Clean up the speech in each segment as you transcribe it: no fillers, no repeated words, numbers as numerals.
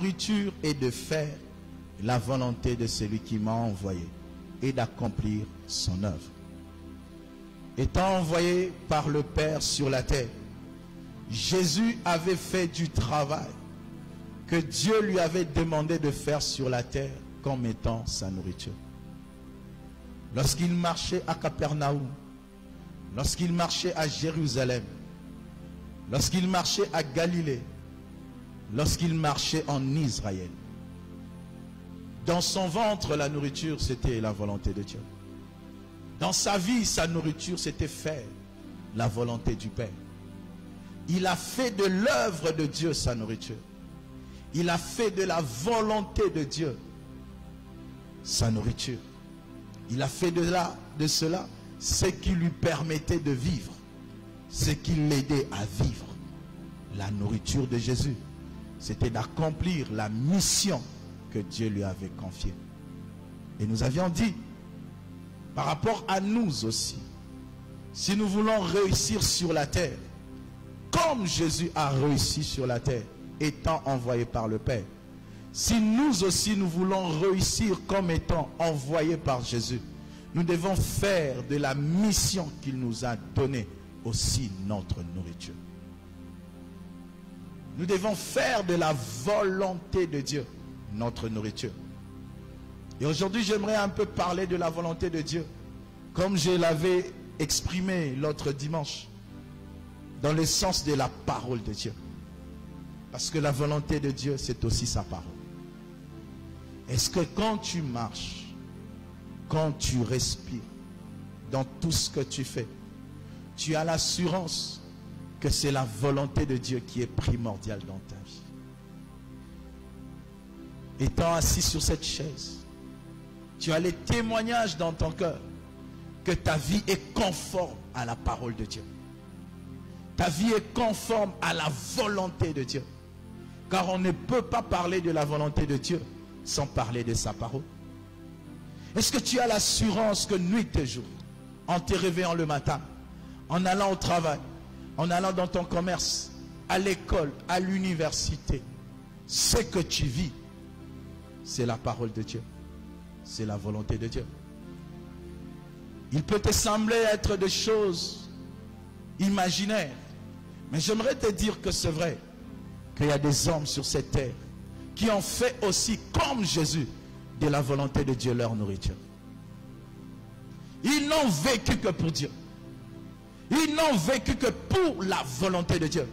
nourriture est de faire la volonté de celui qui m'a envoyé et d'accomplir son œuvre. Étant envoyé par le Père sur la terre, Jésus avait fait du travail que Dieu lui avait demandé de faire sur la terre comme étant sa nourriture. Lorsqu'il marchait à Capernaum, lorsqu'il marchait à Jérusalem, lorsqu'il marchait à Galilée, lorsqu'il marchait en Israël, dans son ventre, la nourriture, c'était la volonté de Dieu. Dans sa vie, sa nourriture, c'était faire la volonté du Père. Il a fait de l'œuvre de Dieu sa nourriture. Il a fait de la volonté de Dieu sa nourriture. Il a fait de cela ce qui lui permettait de vivre, ce qui l'aidait à vivre. La nourriture de Jésus, c'était d'accomplir la mission que Dieu lui avait confiée. Et nous avions dit, par rapport à nous aussi, si nous voulons réussir sur la terre, comme Jésus a réussi sur la terre, étant envoyé par le Père, si nous aussi nous voulons réussir comme étant envoyés par Jésus, nous devons faire de la mission qu'il nous a donnée aussi notre nourriture. Nous devons faire de la volonté de Dieu notre nourriture. Et aujourd'hui, j'aimerais un peu parler de la volonté de Dieu, comme je l'avais exprimé l'autre dimanche, dans le sens de la parole de Dieu. Parce que la volonté de Dieu, c'est aussi sa parole. Est-ce que quand tu marches, quand tu respires, dans tout ce que tu fais, tu as l'assurance que c'est la volonté de Dieu qui est primordiale dans ta vie? Étant assis sur cette chaise, tu as les témoignages dans ton cœur que ta vie est conforme à la parole de Dieu. Ta vie est conforme à la volonté de Dieu. Car on ne peut pas parler de la volonté de Dieu sans parler de sa parole. Est-ce que tu as l'assurance que nuit et jour, en te réveillant le matin, en allant au travail, en allant dans ton commerce, à l'école, à l'université, ce que tu vis, c'est la parole de Dieu, c'est la volonté de Dieu? Il peut te sembler être des choses imaginaires, mais j'aimerais te dire que c'est vrai qu'il y a des hommes sur cette terre qui ont fait aussi, comme Jésus, de la volonté de Dieu leur nourriture. Ils n'ont vécu que pour Dieu. Ils n'ont vécu que pour la volonté de Dieu.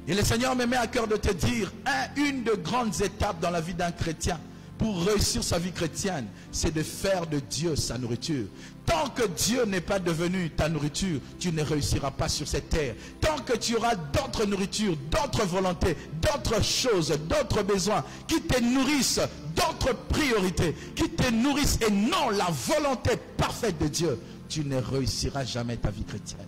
Et le Seigneur me met à cœur de te dire, une de grandes étapes dans la vie d'un chrétien, pour réussir sa vie chrétienne, c'est de faire de Dieu sa nourriture. Tant que Dieu n'est pas devenu ta nourriture, tu ne réussiras pas sur cette terre. Tant que tu auras d'autres nourritures, d'autres volontés, d'autres choses, d'autres besoins qui te nourrissent, d'autres priorités qui te nourrissent et non la volonté parfaite de Dieu, tu ne réussiras jamais ta vie chrétienne.